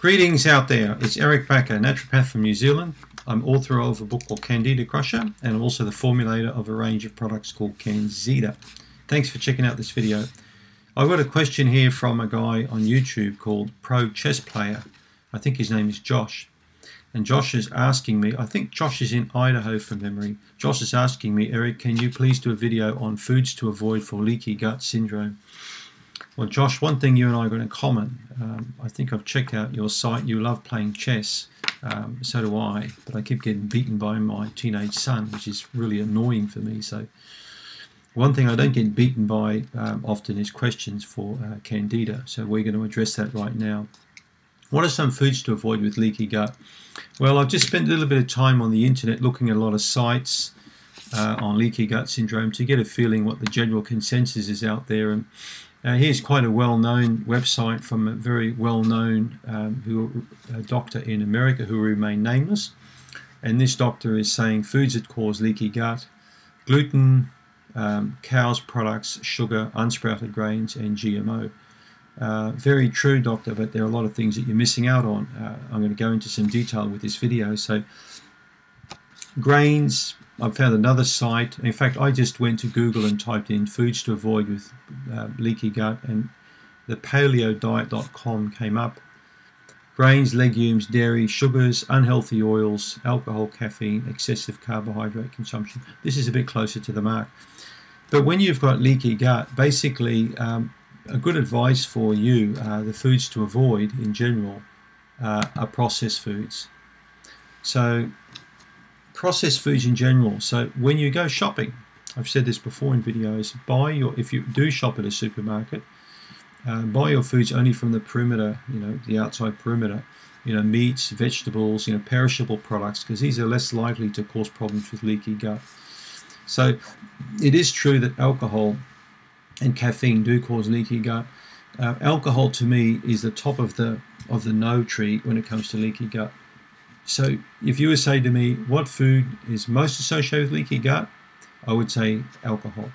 Greetings out there, it's Eric Bakker, naturopath from New Zealand. I'm author of a book called Candida Crusher, and I'm also the formulator of a range of products called Candida. Thanks for checking out this video. I've got a question here from a guy on YouTube called Pro Chess Player. I think his name is Josh. And Josh is asking me, I think Josh is in Idaho from memory. Josh is asking me, Eric, can you please do a video on foods to avoid for leaky gut syndrome? Well, Josh, one thing you and I got in common, I think I've checked out your site. You love playing chess, so do I, but I keep getting beaten by my teenage son, which is really annoying for me. So one thing I don't get beaten by often is questions for Candida, so we're going to address that right now. What are some foods to avoid with leaky gut? Well, I've just spent a little bit of time on the internet looking at a lot of sites on leaky gut syndrome to get a feeling what the general consensus is out there. And here's quite a well-known website from a very well-known doctor in America who will remain nameless. And this doctor is saying foods that cause leaky gut: gluten, cow's products, sugar, unsprouted grains, and GMO. Very true, doctor, but there are a lot of things that you're missing out on. I'm going to go into some detail with this video. So grains, I've found another site. In fact, I just went to Google and typed in foods to avoid with leaky gut, and the paleodiet.com came up. Grains, legumes, dairy, sugars, unhealthy oils, alcohol, caffeine, excessive carbohydrate consumption. This is a bit closer to the mark. But when you've got leaky gut, basically a good advice for you, the foods to avoid in general are processed foods. So processed foods in general. So when you go shopping, I've said this before in videos, if you do shop at a supermarket, buy your foods only from the perimeter, the outside perimeter, meats, vegetables, perishable products, because these are less likely to cause problems with leaky gut. So it is true that alcohol and caffeine do cause leaky gut. Alcohol to me is the top of the no tree when it comes to leaky gut. So if you were to say to me, what food is most associated with leaky gut, I would say alcohol.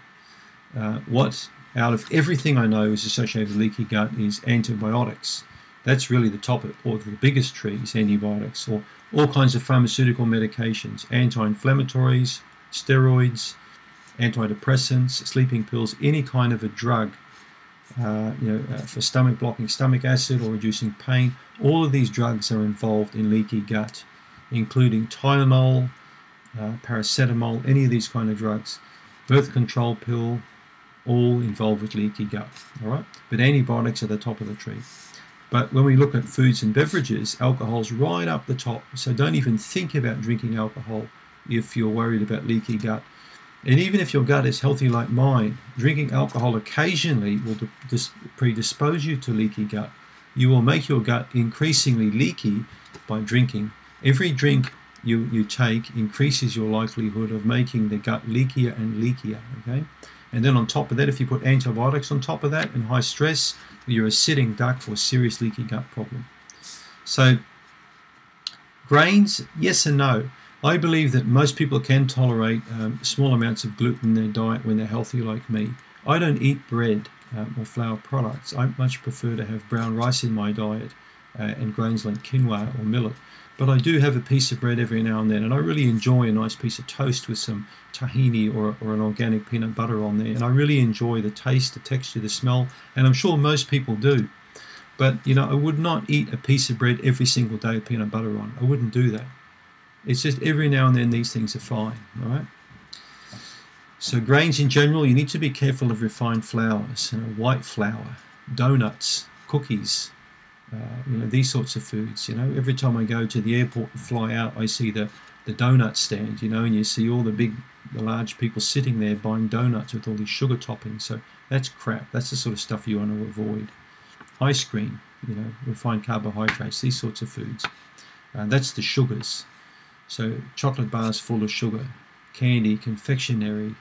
What out of everything I know is associated with leaky gut is antibiotics. That's really the top or the biggest tree is antibiotics, or all kinds of pharmaceutical medications, anti-inflammatories, steroids, antidepressants, sleeping pills, any kind of a drug, for stomach blocking, stomach acid, or reducing pain. All of these drugs are involved in leaky gut, including Tylenol, paracetamol, any of these kind of drugs. Birth control pill, all involved with leaky gut. All right, but antibiotics are the top of the tree. But when we look at foods and beverages, alcohol's right up the top. So don't even think about drinking alcohol if you're worried about leaky gut. And even if your gut is healthy like mine, drinking alcohol occasionally will predispose you to leaky gut. You will make your gut increasingly leaky by drinking. Every drink you take increases your likelihood of making the gut leakier and leakier, okay? And then on top of that, if you put antibiotics on top of that and high stress, you're a sitting duck for a serious leaky gut problem. So grains, yes and no. I believe that most people can tolerate small amounts of gluten in their diet when they're healthy like me. I don't eat bread or flour products. I much prefer to have brown rice in my diet and grains like quinoa or millet. But I do have a piece of bread every now and then, and I really enjoy a nice piece of toast with some tahini or an organic peanut butter on there. And I really enjoy the taste, the texture, the smell, and I'm sure most people do. But, I would not eat a piece of bread every single day with peanut butter on. I wouldn't do that. It's just every now and then these things are fine, all right? So grains in general, you need to be careful of refined flours, white flour, donuts, cookies, these sorts of foods. Every time I go to the airport and fly out, I see the donut stand, and you see all the large people sitting there buying donuts with all these sugar toppings. So that's crap. That's the sort of stuff you want to avoid. Ice cream, refined carbohydrates, these sorts of foods. That's the sugars. So chocolate bars full of sugar, candy, confectionery,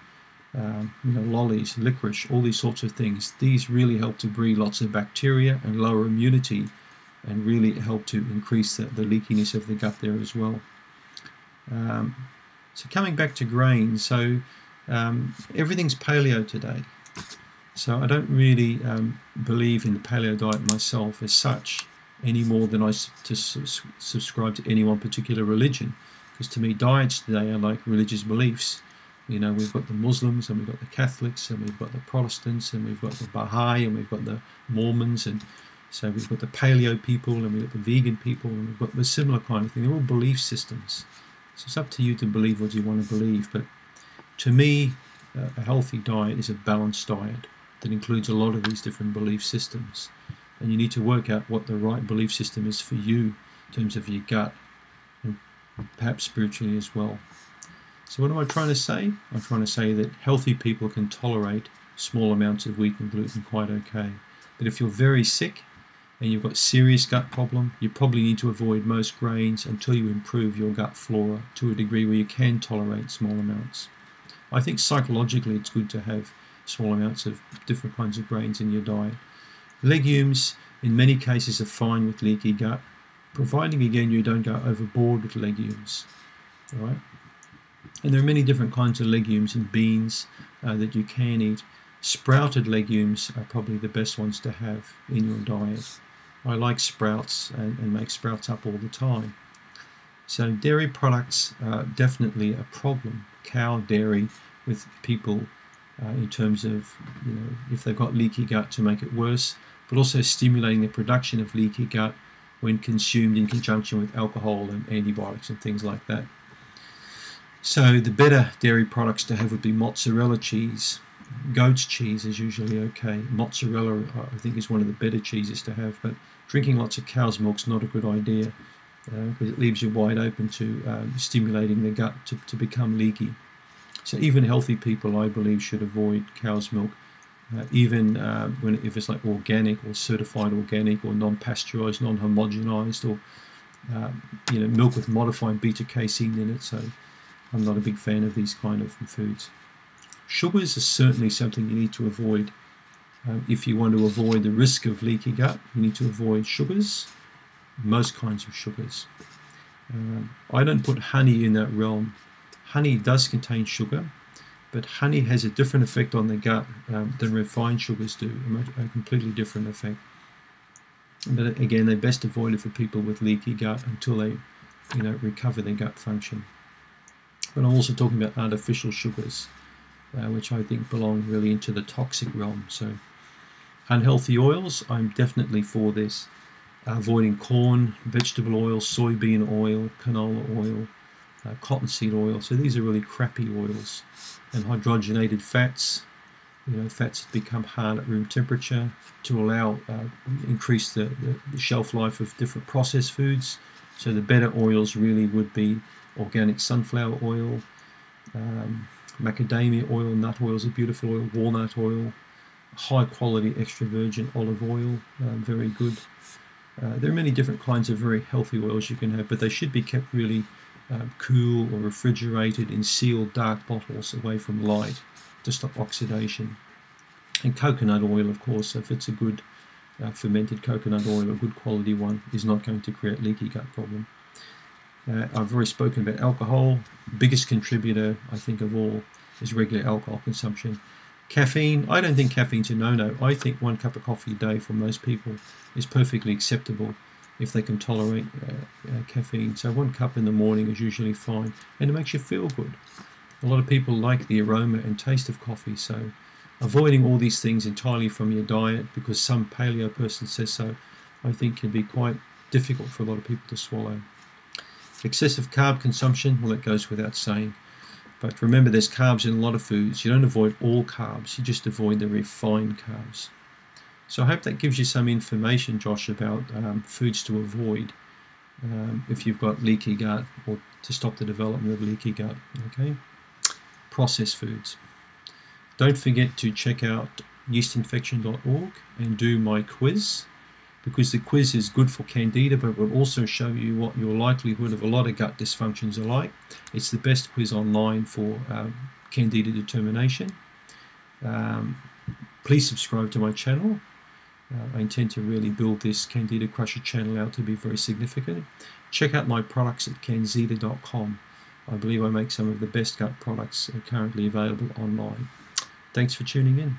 lollies, licorice, all these sorts of things. These really help to breed lots of bacteria and lower immunity, and really help to increase the leakiness of the gut there as well. So coming back to grains, so everything's paleo today. So I don't really believe in the paleo diet myself as such. any more than I subscribe to any one particular religion. Because to me, diets today are like religious beliefs. You know, we've got the Muslims, and we've got the Catholics, and we've got the Protestants, and we've got the Baha'i, and we've got the Mormons, and so we've got the Paleo people, and we've got the vegan people, and we've got the similar kind of thing. They're all belief systems. So it's up to you to believe what you want to believe. But to me, a healthy diet is a balanced diet that includes a lot of these different belief systems. And you need to work out what the right belief system is for you in terms of your gut, and perhaps spiritually as well. So what am I trying to say? I'm trying to say that healthy people can tolerate small amounts of wheat and gluten quite okay. But if you're very sick and you've got serious gut problem, you probably need to avoid most grains until you improve your gut flora to a degree where you can tolerate small amounts. I think psychologically it's good to have small amounts of different kinds of grains in your diet. Legumes in many cases are fine with leaky gut, providing again you don't go overboard with legumes. All right? And there are many different kinds of legumes and beans that you can eat. Sprouted legumes are probably the best ones to have in your diet. I like sprouts and make sprouts up all the time. So dairy products are definitely a problem. Cow dairy with people in terms of, you know, if they've got leaky gut to make it worse, but also stimulating the production of leaky gut when consumed in conjunction with alcohol and antibiotics and things like that. So the better dairy products to have would be mozzarella cheese. Goat's cheese is usually okay. Mozzarella, I think, is one of the better cheeses to have, but drinking lots of cow's milk is not a good idea because it leaves you wide open to stimulating the gut to become leaky. So even healthy people, I believe, should avoid cow's milk, even if it's like organic or certified organic or non-pasteurized, non-homogenized, or you know, milk with modified beta-casein in it. So I'm not a big fan of these kind of foods. Sugars are certainly something you need to avoid. If you want to avoid the risk of leaky gut, you need to avoid sugars, most kinds of sugars. I don't put honey in that realm. Honey does contain sugar, but honey has a different effect on the gut than refined sugars do, a completely different effect. But again, they're best avoided for people with leaky gut until they, you know, recover their gut function. But I'm also talking about artificial sugars, which I think belong really into the toxic realm. So unhealthy oils, I'm definitely for this. Avoiding corn, vegetable oil, soybean oil, canola oil, cottonseed oil. So these are really crappy oils. And hydrogenated fats, you know, fats become hard at room temperature to allow increase the shelf life of different processed foods. So the better oils really would be organic sunflower oil, macadamia oil, nut oil is a beautiful oil, walnut oil, high quality extra virgin olive oil, very good. There are many different kinds of very healthy oils you can have, but they should be kept really cool or refrigerated in sealed dark bottles away from light to stop oxidation. And coconut oil, of course, if it's a good fermented coconut oil, a good quality one, is not going to create leaky gut problem. I've already spoken about alcohol. Biggest contributor, I think, of all is regular alcohol consumption. Caffeine, I don't think caffeine's a no-no. I think 1 cup of coffee a day for most people is perfectly acceptable if they can tolerate caffeine. So 1 cup in the morning is usually fine, and it makes you feel good. A lot of people like the aroma and taste of coffee, so avoiding all these things entirely from your diet because some paleo person says so, I think can be quite difficult for a lot of people to swallow. Excessive carb consumption, well, that goes without saying. But remember, there's carbs in a lot of foods. You don't avoid all carbs, you just avoid the refined carbs. So I hope that gives you some information, Josh, about foods to avoid if you've got leaky gut, or to stop the development of leaky gut. Okay? Processed foods. Don't forget to check out yeastinfection.org and do my quiz, because the quiz is good for Candida, but will also show you what your likelihood of a lot of gut dysfunctions are like. It's the best quiz online for Candida determination. Please subscribe to my channel. I intend to really build this Candida Crusher channel out to be very significant. Check out my products at canzida.com. I believe I make some of the best gut products currently available online. Thanks for tuning in.